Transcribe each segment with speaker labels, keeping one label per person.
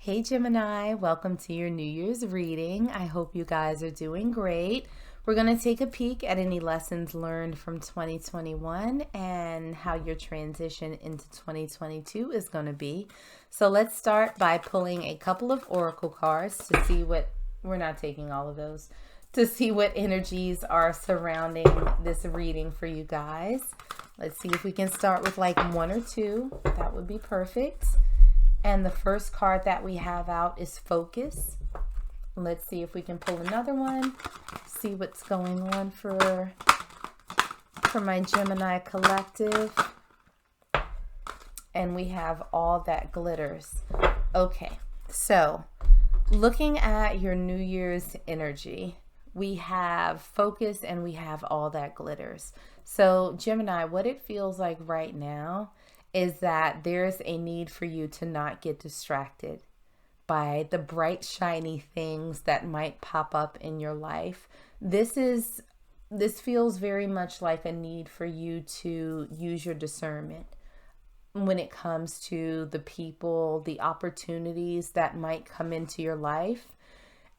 Speaker 1: Hey Gemini, welcome to your New Year's reading. I hope you guys are doing great. We're going to take a peek at any lessons learned from 2021 and how your transition into 2022 is going to be. So let's start by pulling a couple of oracle cards to see what, we're not taking all of those, to see what energies are surrounding this reading for you guys. Let's see if we can start with like one or two. That would be perfect. And the first card that we have out is Focus. Let's see if we can pull another one. See what's going on for my Gemini collective. And we have All That Glitters. Okay, so looking at your New Year's energy, we have Focus and we have All That Glitters. So Gemini, what it feels like right now is that there's a need for you to not get distracted by the bright, shiny things that might pop up in your life. This feels very much like a need for you to use your discernment when it comes to the people, the opportunities that might come into your life,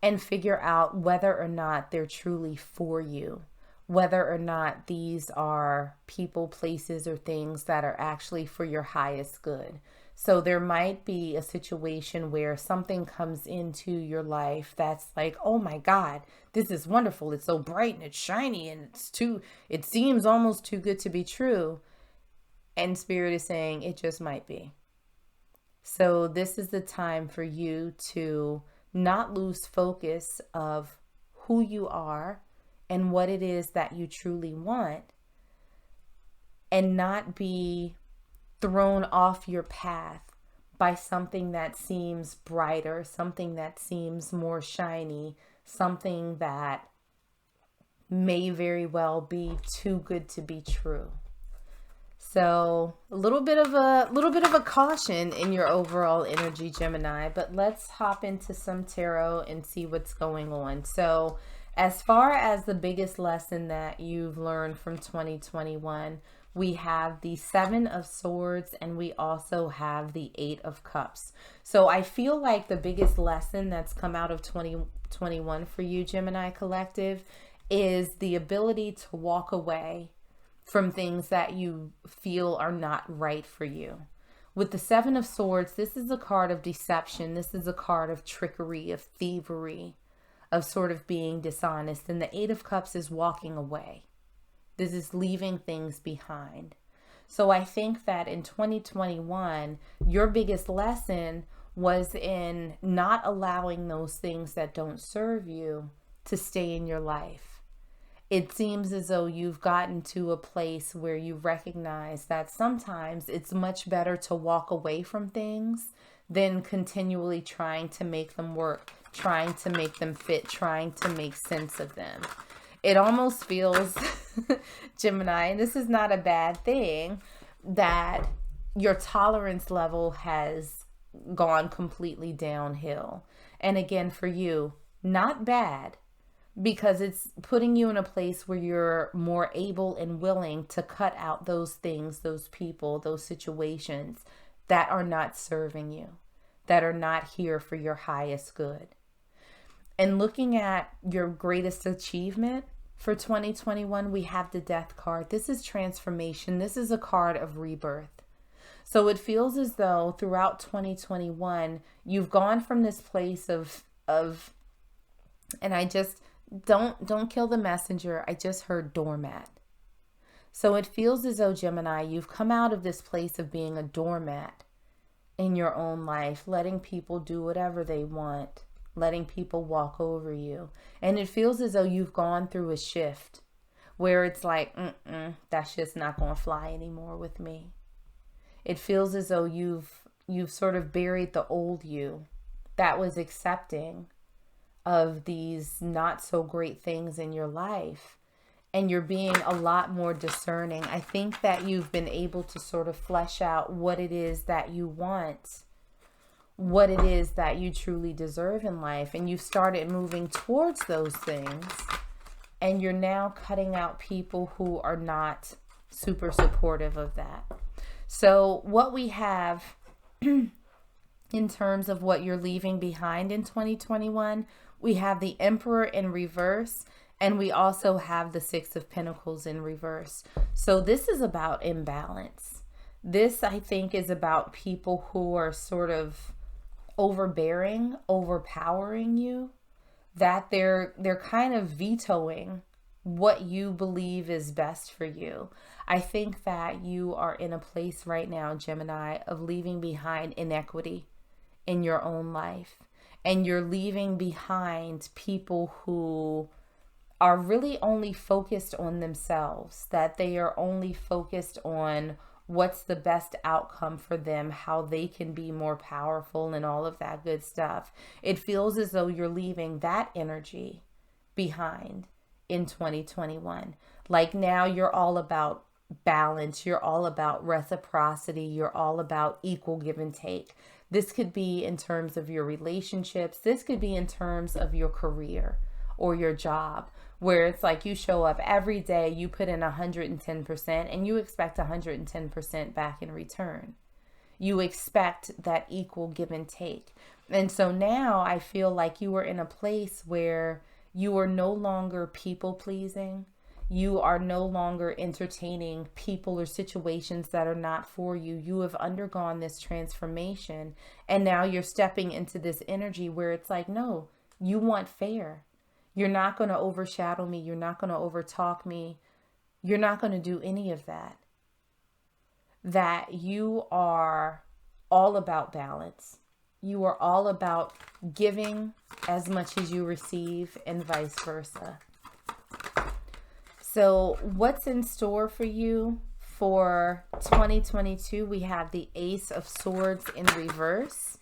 Speaker 1: and figure out whether or not they're truly for you. Whether or not these are people, places, or things that are actually for your highest good. So there might be a situation where something comes into your life that's like, oh my God, this is wonderful. It's so bright and it's shiny and it seems almost too good to be true. And Spirit is saying it just might be. So this is the time for you to not lose focus of who you are and what it is that you truly want, and not be thrown off your path by something that seems brighter, something that seems more shiny, something that may very well be too good to be true. So a little bit of a caution in your overall energy, Gemini, but let's hop into some tarot and see what's going on. So as far as the biggest lesson that you've learned from 2021, we have the Seven of Swords and we also have the Eight of Cups. So I feel like the biggest lesson that's come out of 2021 for you, Gemini Collective, is the ability to walk away from things that you feel are not right for you. With the Seven of Swords, this is a card of deception. This is a card of trickery, of thievery, of sort of being dishonest. And the Eight of Cups is walking away. This is leaving things behind. So I think that in 2021, your biggest lesson was in not allowing those things that don't serve you to stay in your life. It seems as though you've gotten to a place where you recognize that sometimes it's much better to walk away from things than continually trying to make them work, trying to make them fit, trying to make sense of them. It almost feels, Gemini, and this is not a bad thing, that your tolerance level has gone completely downhill. And again, for you, not bad, because it's putting you in a place where you're more able and willing to cut out those things, those people, those situations that are not serving you, that are not here for your highest good. And looking at your greatest achievement for 2021, we have the Death card. This is transformation. This is a card of rebirth. So it feels as though throughout 2021, you've gone from this place of and I just, don't kill the messenger. I just heard doormat. So it feels as though, Gemini, you've come out of this place of being a doormat in your own life, letting people do whatever they want, letting people walk over you. And it feels as though you've gone through a shift where it's like, that's just not going to fly anymore with me. It feels as though you've sort of buried the old you that was accepting of these not so great things in your life. And you're being a lot more discerning. I think that you've been able to sort of flesh out what it is that you want, what it is that you truly deserve in life. And you've started moving towards those things. And you're now cutting out people who are not super supportive of that. So what we have in terms of what you're leaving behind in 2021. We have the Emperor in reverse, and we also have the Six of Pentacles in reverse. So this is about imbalance. This, I think, is about people who are sort of overbearing, overpowering you, that they're kind of vetoing what you believe is best for you. I think that you are in a place right now, Gemini, of leaving behind inequity in your own life. And you're leaving behind people who are really only focused on themselves, that they are only focused on what's the best outcome for them, how they can be more powerful and all of that good stuff. It feels as though you're leaving that energy behind in 2021. Like now you're all about balance. You're all about reciprocity. You're all about equal give and take. This could be in terms of your relationships. This could be in terms of your career or your job, where it's like you show up every day, you put in 110%, and you expect 110% back in return. You expect that equal give and take. And so now I feel like you are in a place where you are no longer people pleasing. You are no longer entertaining people or situations that are not for you. You have undergone this transformation, and now you're stepping into this energy where it's like, no, you want fair. You're not going to overshadow me. You're not going to overtalk me. You're not going to do any of that. That you are all about balance. You are all about giving as much as you receive, and vice versa. So what's in store for you for 2022? We have the Ace of Swords in reverse.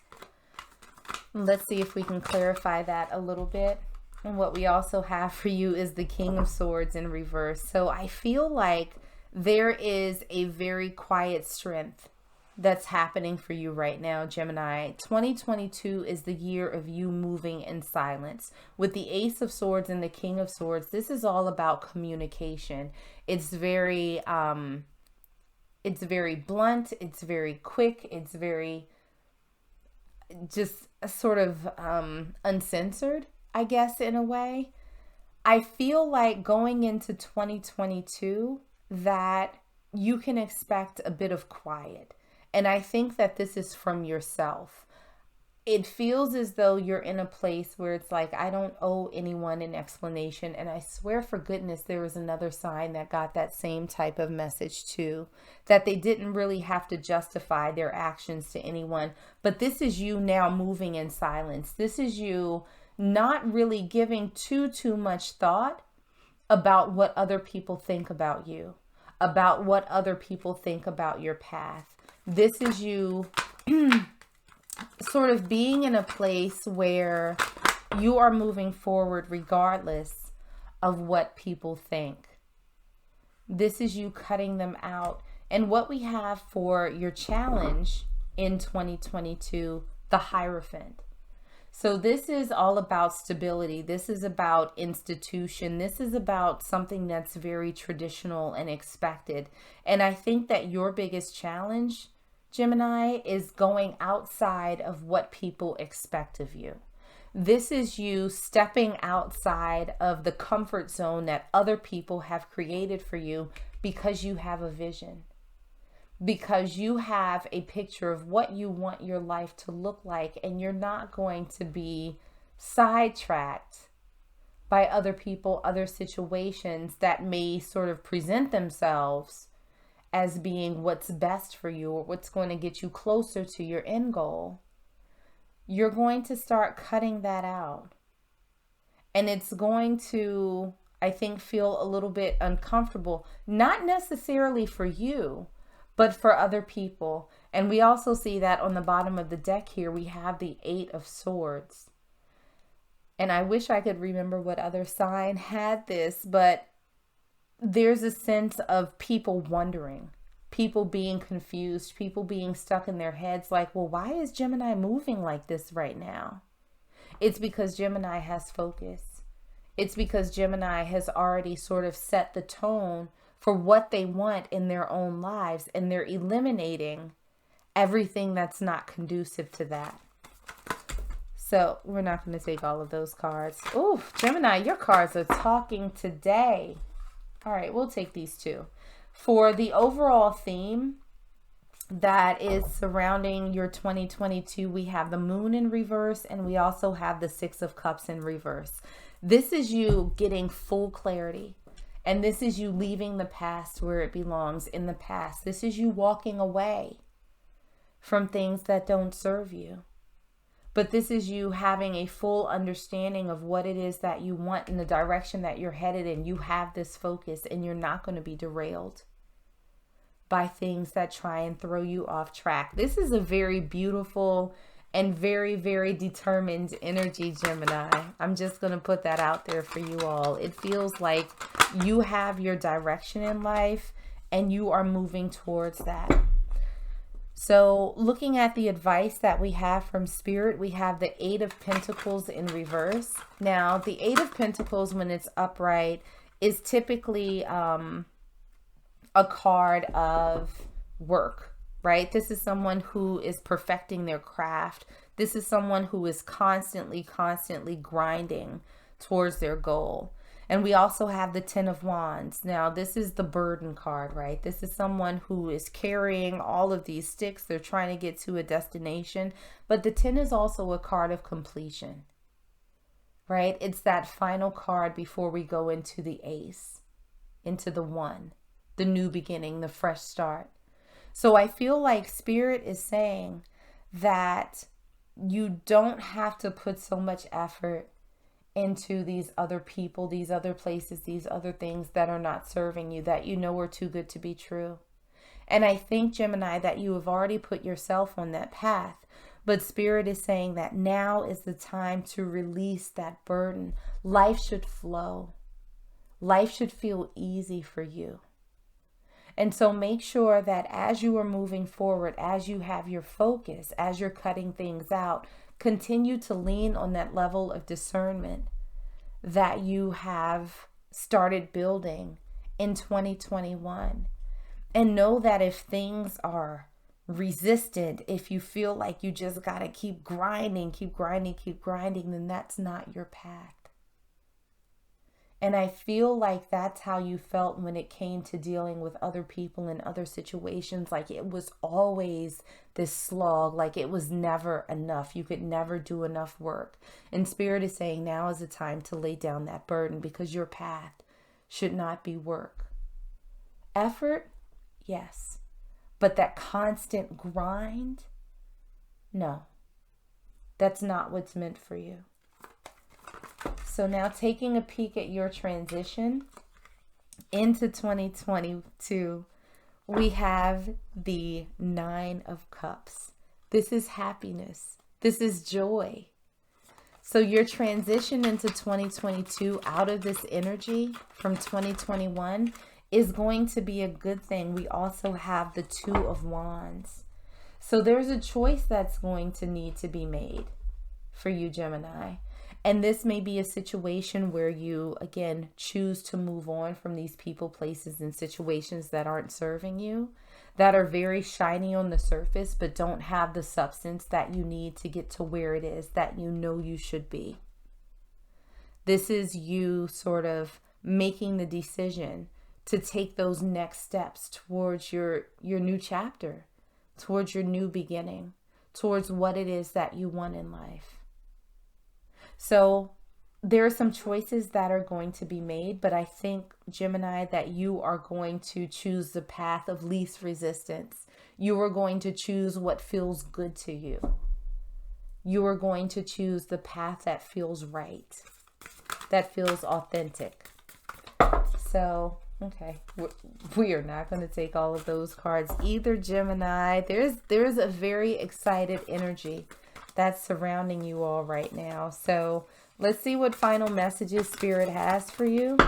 Speaker 1: Let's see if we can clarify that a little bit. And what we also have for you is the King of Swords in reverse. So I feel like there is a very quiet strength that's happening for you right now, Gemini. 2022 is the year of you moving in silence. With the Ace of Swords and the King of Swords, this is all about communication. It's very blunt. It's very quick. It's very just sort of uncensored, I guess, in a way. I feel like going into 2022 that you can expect a bit of quiet. And I think that this is from yourself. It feels as though you're in a place where it's like, I don't owe anyone an explanation. And I swear for goodness, there was another sign that got that same type of message too, that they didn't really have to justify their actions to anyone. But this is you now moving in silence. This is you not really giving too much thought about what other people think about you, about what other people think about your path. This is you sort of being in a place where you are moving forward regardless of what people think. This is you cutting them out. And what we have for your challenge in 2022, the Hierophant. So this is all about stability. This is about institution. This is about something that's very traditional and expected. And I think that your biggest challenge, Gemini, is going outside of what people expect of you. This is you stepping outside of the comfort zone that other people have created for you because you have a vision. Because you have a picture of what you want your life to look like, and you're not going to be sidetracked by other people, other situations that may sort of present themselves as being what's best for you or what's going to get you closer to your end goal. You're going to start cutting that out. And it's going to, I think, feel a little bit uncomfortable, not necessarily for you, but for other people. And we also see that on the bottom of the deck here, we have the Eight of Swords. And I wish I could remember what other sign had this, but there's a sense of people wondering, people being confused, people being stuck in their heads like, well, why is Gemini moving like this right now? It's because Gemini has focus. It's because Gemini has already sort of set the tone for what they want in their own lives, and they're eliminating everything that's not conducive to that. So we're not going to take all of those cards. Oh, Gemini, your cards are talking today. All right, we'll take these two. For the overall theme that is surrounding your 2022, we have the moon in reverse, and we also have the 6 of cups in reverse. This is you getting full clarity, and this is you leaving the past where it belongs, in the past. This is you walking away from things that don't serve you. But this is you having a full understanding of what it is that you want in the direction that you're headed in. You have this focus, and you're not going to be derailed by things that try and throw you off track. This is a very beautiful and very, very determined energy, Gemini. I'm just going to put that out there for you all. It feels like you have your direction in life and you are moving towards that. So looking at the advice that we have from Spirit, we have the 8 of Pentacles in reverse. Now, the 8 of Pentacles, when it's upright, is typically a card of work, right? This is someone who is perfecting their craft. This is someone who is constantly grinding towards their goal. And we also have the 10 of Wands. Now, this is the burden card, right? This is someone who is carrying all of these sticks. They're trying to get to a destination. But the 10 is also a card of completion, right? It's that final card before we go into the ace, into the 1, the new beginning, the fresh start. So I feel like Spirit is saying that you don't have to put so much effort into these other people, these other places, these other things that are not serving you, that you know are too good to be true. And I think, Gemini, that you have already put yourself on that path. But Spirit is saying that now is the time to release that burden. Life should flow. Life should feel easy for you. And so make sure that as you are moving forward, as you have your focus, as you're cutting things out, continue to lean on that level of discernment that you have started building in 2021. And know that if things are resistant, if you feel like you just got to keep grinding, then that's not your path. And I feel like that's how you felt when it came to dealing with other people in other situations. Like it was always this slog, like it was never enough. You could never do enough work. And Spirit is saying now is the time to lay down that burden, because your path should not be work. Effort, yes. But that constant grind, no. That's not what's meant for you. So now taking a peek at your transition into 2022, we have the 9 of Cups. This is happiness. This is joy. So your transition into 2022 out of this energy from 2021 is going to be a good thing. We also have the 2 of Wands. So there's a choice that's going to need to be made for you, Gemini. And this may be a situation where you, again, choose to move on from these people, places, and situations that aren't serving you, that are very shiny on the surface, but don't have the substance that you need to get to where it is that you know you should be. This is you sort of making the decision to take those next steps towards your new chapter, towards your new beginning, towards what it is that you want in life. So there are some choices that are going to be made, but I think, Gemini, that you are going to choose the path of least resistance. You are going to choose what feels good to you. You are going to choose the path that feels right, that feels authentic. So, okay, we are not going to take all of those cards either, Gemini. There's a very excited energy that's surrounding you all right now. So let's see what final messages Spirit has for you.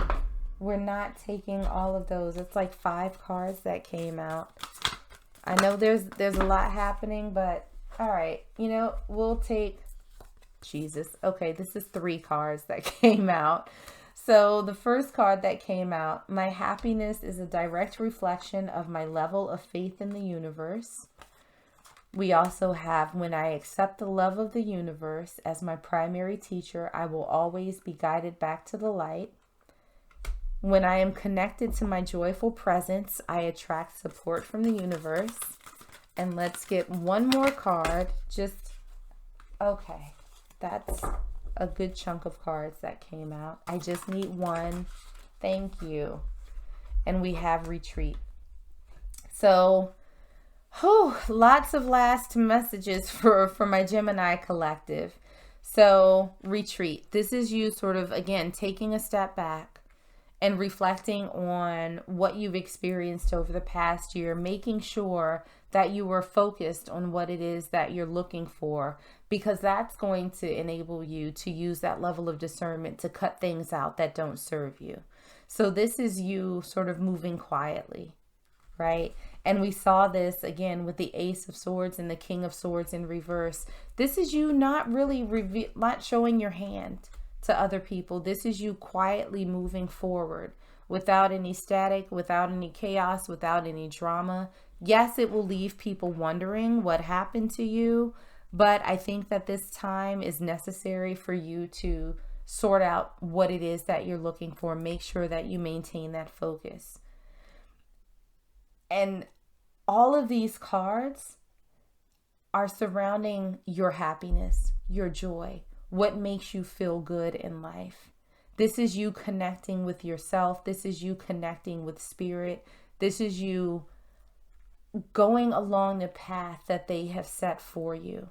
Speaker 1: We're not taking all of those. It's like 5 cards that came out. I know there's a lot happening, but all right, we'll take Jesus. Okay, this is 3 cards that came out. So the first card that came out, my happiness is a direct reflection of my level of faith in the universe. We also have, when I accept the love of the universe as my primary teacher, I will always be guided back to the light. When I am connected to my joyful presence, I attract support from the universe. And let's get one more card. Okay, that's a good chunk of cards that came out. I just need one. Thank you. And we have retreat. So, lots of last messages for my Gemini collective. So, retreat. This is you sort of, again, taking a step back and reflecting on what you've experienced over the past year, making sure that you are focused on what it is that you're looking for, because that's going to enable you to use that level of discernment to cut things out that don't serve you. So this is you sort of moving quietly, right? And we saw this again with the Ace of Swords and the King of Swords in reverse. This is you not really not showing your hand to other people. This is you quietly moving forward without any static, without any chaos, without any drama. Yes, it will leave people wondering what happened to you, but I think that this time is necessary for you to sort out what it is that you're looking for. Make sure that you maintain that focus. And all of these cards are surrounding your happiness, your joy, what makes you feel good in life. This is you connecting with yourself. This is you connecting with spirit. This is you going along the path that they have set for you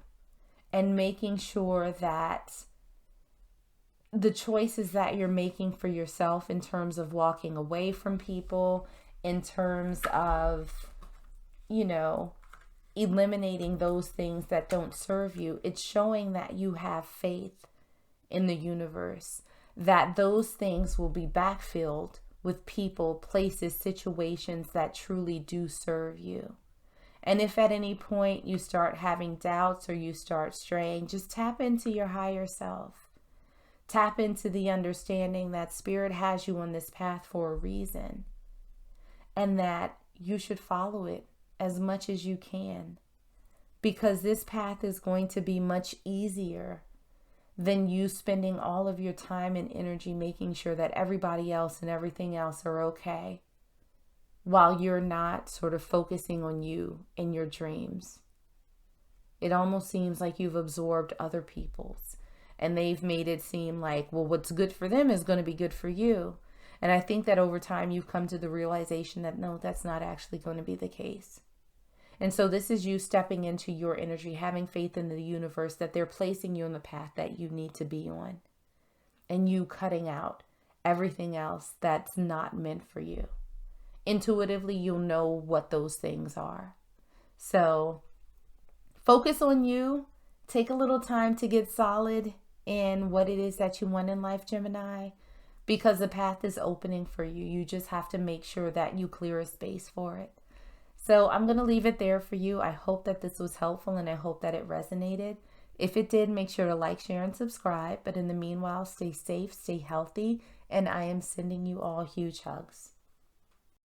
Speaker 1: and making sure that the choices that you're making for yourself in terms of walking away from people, in terms of, eliminating those things that don't serve you, it's showing that you have faith in the universe, that those things will be backfilled with people, places, situations that truly do serve you. And if at any point you start having doubts or you start straying, just tap into your higher self. Tap into the understanding that Spirit has you on this path for a reason, and that you should follow it as much as you can, because this path is going to be much easier than you spending all of your time and energy making sure that everybody else and everything else are okay, while you're not sort of focusing on you and your dreams. It almost seems like you've absorbed other people's, and they've made it seem like, well, what's good for them is going to be good for you. And I think that over time you've come to the realization that no, that's not actually going to be the case. And so this is you stepping into your energy, having faith in the universe that they're placing you on the path that you need to be on, and you cutting out everything else that's not meant for you. Intuitively, you'll know what those things are. So focus on you. Take a little time to get solid in what it is that you want in life, Gemini, because the path is opening for you. You just have to make sure that you clear a space for it. So I'm going to leave it there for you. I hope that this was helpful, and I hope that it resonated. If it did, make sure to like, share, and subscribe. But in the meanwhile, stay safe, stay healthy, and I am sending you all huge hugs.